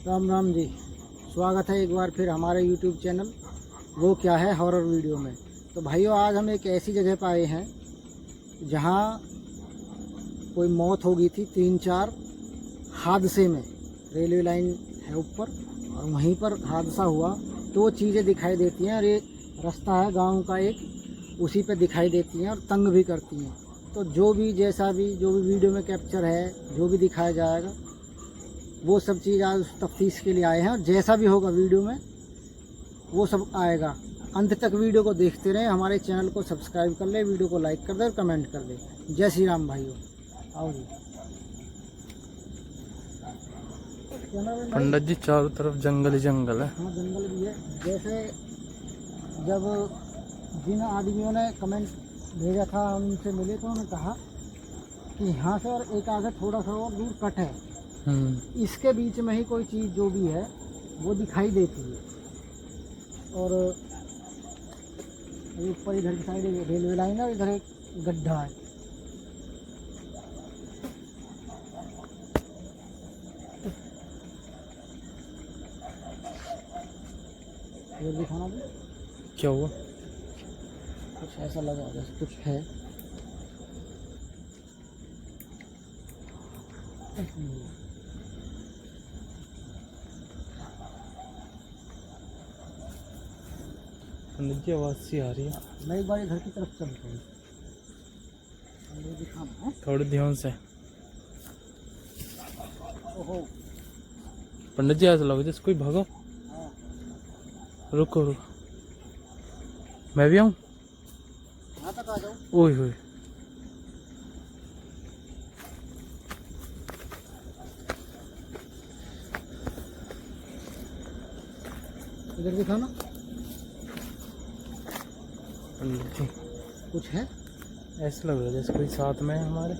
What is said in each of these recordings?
राम राम जी। स्वागत है एक बार फिर हमारे YouTube चैनल वो क्या है हॉरर वीडियो में। तो भाइयों, आज हम एक ऐसी जगह पर आए हैं जहां कोई मौत हो गई थी 3-4 हादसे में। रेलवे लाइन है ऊपर और वहीं पर हादसा हुआ तो वो चीज़ें दिखाई देती हैं और ये रास्ता है गांव का एक, उसी पे दिखाई देती हैं और तंग भी करती हैं। तो जो भी वीडियो में कैप्चर है, जो भी दिखाया जाएगा, वो सब चीज़ आज तफ्तीश के लिए आए हैं। और जैसा भी होगा वीडियो में वो सब आएगा। अंत तक वीडियो को देखते रहें। हमारे चैनल को सब्सक्राइब कर ले, वीडियो को लाइक कर दे और कमेंट कर दे। जय श्री राम भाइयों। आओ जी। पंडित जी, चारों तरफ जंगल ही जंगल है। हाँ, जंगल भी है। जैसे जब जिन आदमियों ने कमेंट भेजा था उनसे मिले तो उन्होंने कहा कि यहाँ से और एक आगे थोड़ा सा और दूर कट है, इसके बीच में ही कोई चीज़ जो भी है वो दिखाई देती है। और ऊपर इधर की साइड रेलवे लाइन है और इधर एक गड्ढा है। इधर दिखाना भी क्या हुआ? कुछ ऐसा लगा जैसे कुछ है। पंडित जी, आवाज सी आ रही है। मैं एक बार इधर की तरफ चलता हूँ, दिखाना है थोड़े ध्यान से। ओहो। पंडित जी, ऐसा लगा जैसे कोई भागो। हाँ। रुको रुको, मैं भी आऊँ? यहाँ तक आ जाओ। ओए होए, इधर दिखाना। पंडित जी, कुछ है। ऐसा लग रहा है जैसे कोई साथ में है हमारे।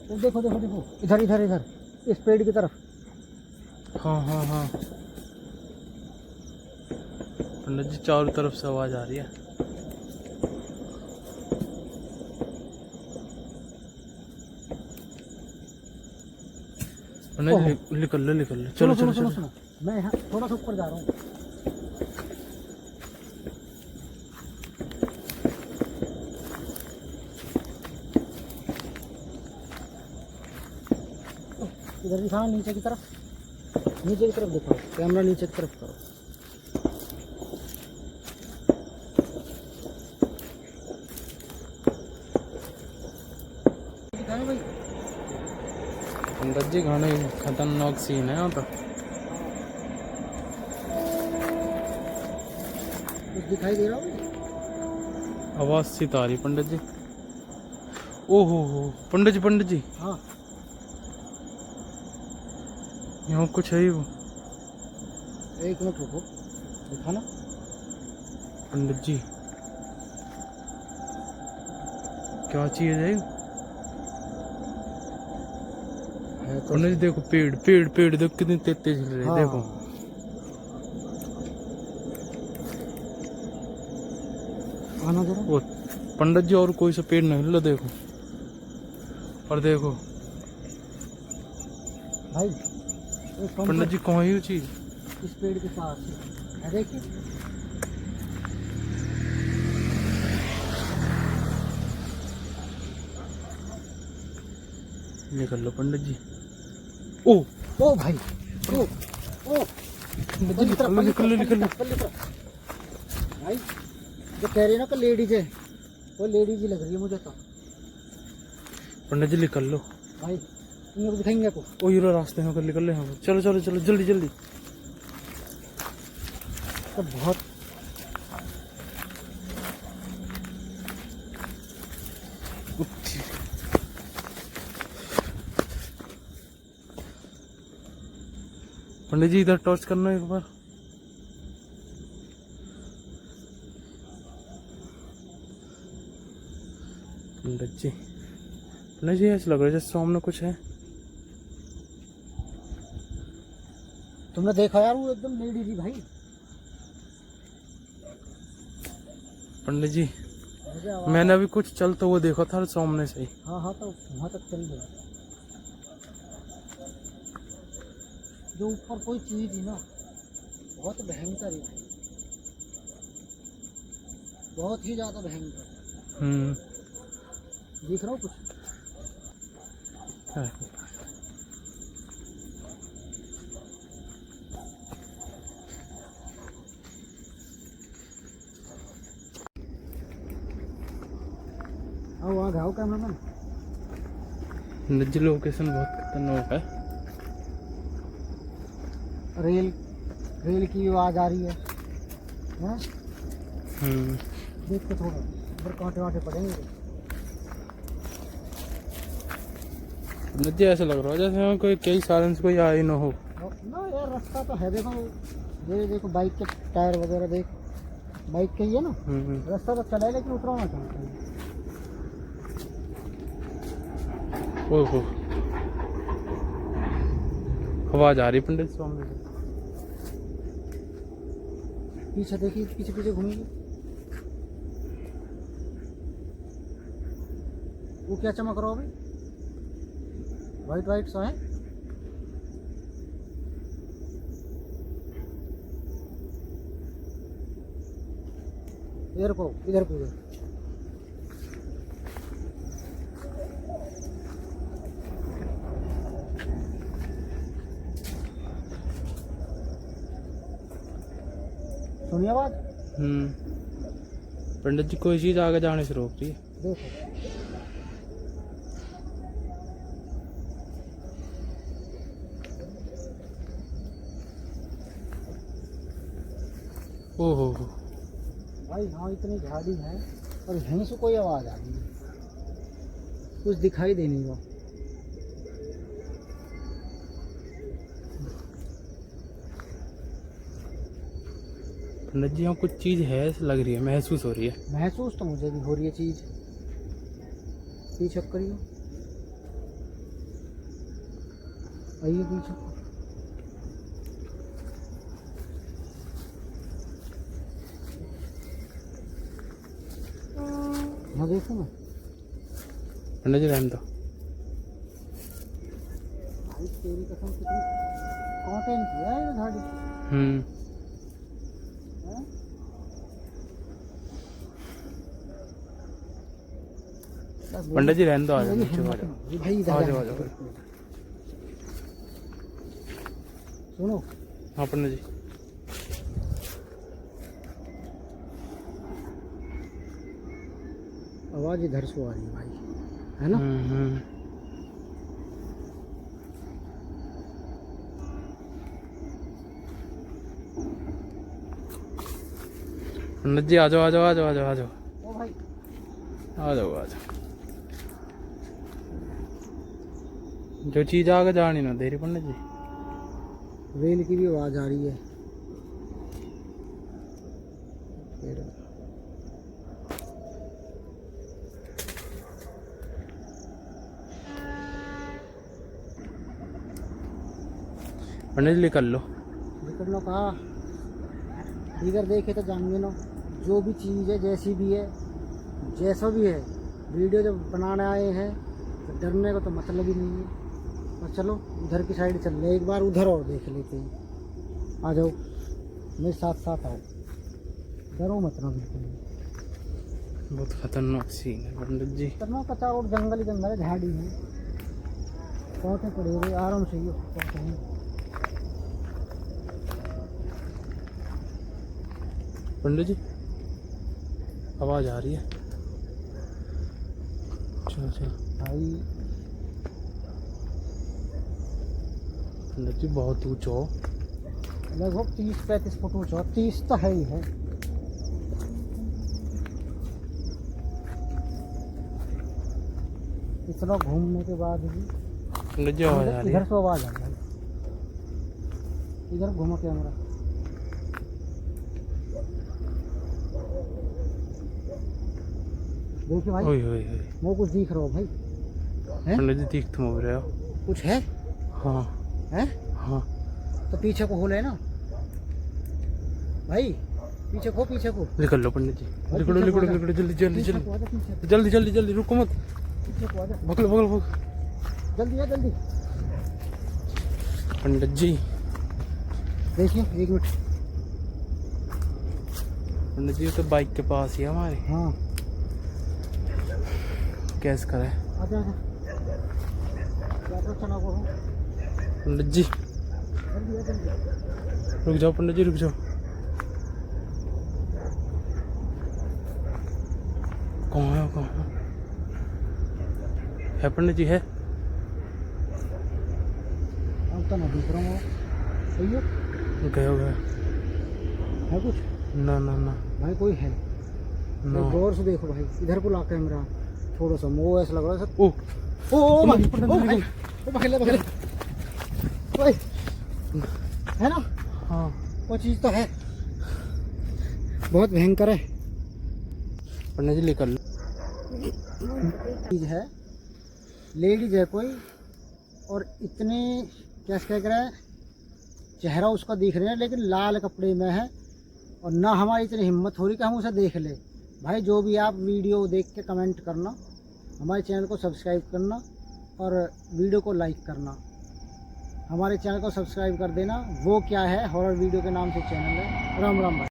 तो देखो देखो देखो, इधर इधर इधर इस पेड़ की तरफ। हाँ हाँ हाँ, पंडित जी चारों तरफ से आवाज आ रही है। पंडित जी, निकल लो निकल लो, चलो चलो चलो। सुनो, मैं यहाँ थोड़ा सा ऊपर जा रहा हूँ। इधर दिखाओ, नीचे की तरफ, नीचे की तरफ दिखाओ। कैमरा नीचे की तरफ करो। दिखाओ भाई। पंडित जी, घने खतरनाक सीन है यहाँ तो। कुछ दिखाई दे रहा हो? आवाज सी तो आ रही पंडित जी। ओहो हो पंडित जी, पंडित जी, हाँ, यहाँ कुछ है ही वो। एक मिनट रुको, दिखाना। पंडित जी, क्या चीज है? पंडित जी देखो, पेड़ पेड़ पेड़ देखो कितनी तेज तेज हिल रही है। हाँ। देखो आना जरा। वो पंडित जी, और कोई सा पेड़ नहीं हिल रहा, देखो। और देखो भाई, पंडित जी, कहाँ है वो चीज? इस पेड़ के पास है, देखिए। निकल लो पंडित जी। ओ ओ भाई, ओ ओ पंडित जी, निकल लो निकल लो निकल लो। भाई, जो कह रही है ना कि लेडीज है, वो लेडीज ही लग रही है मुझे तो। पंडित जी, निकल लो भाई, तुम लोग दिखाएंगे आपको। ओ ये लो, रास्ते में निकल लो यहाँ पर। चलो चलो चलो, जल्दी जल्दी। तो बहुत पंडित जी, इधर टॉर्च करना एक बार। पंडित जी, पंडित जी, ऐसा लग रहा है जैसे सामने कुछ है। तुमने देखा यार, वो एकदम लेडीज ही भाई। पंडित जी, मुझे आवाज मैंने अभी कुछ चलता हुआ देखा था सामने से ही। हाँ हाँ, तो वहाँ तक चल गया। जो ऊपर कोई चीज ही ना बहुत भयंकर है, बहुत ही ज्यादा भयंकर। दिख रहा हो कुछ? आओ आ गाँव कैमरामैन। नज्जी लोकेशन बहुत खतरनाक है। रेल की आवाज आ रही है, हैं? देख के थोड़ा इधर कांटे वाटे पड़ेंगे। नज्जी ऐसा लग रहा है जैसे वहाँ कोई कई सालों से कोई आया ही ना हो। ना यार, रास्ता तो है, देखो ये देखो बाइक के टायर वगैरह देख, बाइक के ही है ना। रास्ता तो चला है लेकिन उतरना चाहता है। ओहो, आवाज आ रही पंडित सामने से। पीछे देखिए, पीछे पीछे घूमिए। वो क्या चमक रहा हो भाई? वाइट वाइट सा है। इधर को, इधर को, इधर। सुनिए आवाज। पंडित जी कोई चीज आगे जाने से रोक रही है। देखो ओहो भाई, हाँ इतनी झाड़ी है और यहीं से कोई आवाज आ रही है, कुछ दिखाई दे नहीं रहा। पंडित जी यहाँ कुछ चीज है ऐसी लग रही है, महसूस हो रही है। महसूस तो मुझे भी हो रही है चीज। पीछे करिए, आइए पीछे। हाँ देखो ना पंडित जी रहने दो। भाई तेरी कसम, कितनी कांटे निकली है ये झाड़ी। हैं? पंडित जी रहने दो, आ जाओ मेरी नीचे, आ हिम्मत जाओ। नहीं। भाई इधर आ आ जाओ, आ जाओ। जाओ। सुनो, हाँ पंडित जी। आवाज इधर से आ रही है भाई, है ना? पंडित जी आ जाओ, आ जाओ, आ जाओ, आ जाओ, आ जाओ, ओ भाई, आ जाओ, आ जाओ। जो चीज आगे जानी ना दे रही पंडित जी। रेल की भी आवाज आ रही है। पंडित जी निकल लो। निकलना कहा, इधर देखे तो जान ना, जो भी चीज़ है, जैसी भी है, जैसा भी है, वीडियो जब बनाने आए हैं तो डरने का तो मतलब ही नहीं है। और चलो उधर की साइड चल रहे, एक बार उधर और देख लेते हैं। आ जाओ मेरे साथ साथ आओ, डरो मत ना बिल्कुल। बहुत खतरनाक सीन है पंडित जी। करना कच्चा और जंगल ही जंगल है, झाड़ी है, कांटे पड़े हुए, आराम से ये करते हैं। पंडित जी आवाज आ रही है। चलो चलो भाई पंडित जी बहुत ऊंचा हो। लगभग 30-35 फुट ऊँचा, 30 तो है ही है। इतना घूमने के बाद भी पंडित जी आवाज आ रही इधर है। से आवाज आ रही है। इधर घूमो कैमरा। देखिए भाई, ओए ओए ओए वो कुछ दिख रहा हो भाई, हैं? पंडित जी दिख तुम हो रहे हो। कुछ है? हाँ हैं? हाँ। तो पीछे को होल है ना भाई, पीछे को पीछे को निकल लो पंडित जी, लिकड़ो लिकड़ो लिकड़ो, जल्दी जल्दी पीछे जल्दी को आ जा, पीछे जल्दी जल्दी जल्दी, रुको मत, पीछे को आ जा, भगलो भगलो भग। जल्दी आ जल्दी। पंडित जी, देखिए एक मिनट। पंडित जी तो बाइक के पास ही है हमारे, हाँ कैसे करे आजा आजा, क्या तो चला वो हो। पंडित जी, जल्दी आ जल्दी। रुक जाओ पंडित जी, रुक जाओ। कहाँ है, कहाँ है पंडित जी? है अब तो ना दिख रहा हूँ। सही है, गए हो गए? है कुछ? ना ना ना भाई कोई है? ना। गौर से देखो भाई, इधर को ला कैमरा थोड़ा सा, वो ऐसा लग रहा है सर। ओ ओ भाई, पंडित ओ जी, भाई, ओ पकड़ ले पकड़ ले। ओए, है ना? हाँ वो चीज तो है, बहुत भयंकर है पंडित जी, निकल लो। चीज है, लेडीज है कोई, और इतने क्या कह रहा है, चेहरा उसका दिख रहा है लेकिन लाल कपड़े में है, और ना हमारी इतनी हिम्मत हो रही कि हम उसे देख ले। भाई जो भी आप वीडियो देख के कमेंट करना, हमारे चैनल को सब्सक्राइब करना और वीडियो को लाइक करना। हमारे चैनल को सब्सक्राइब कर देना। वो क्या है हॉरर वीडियो के नाम से चैनल है। राम राम भाई।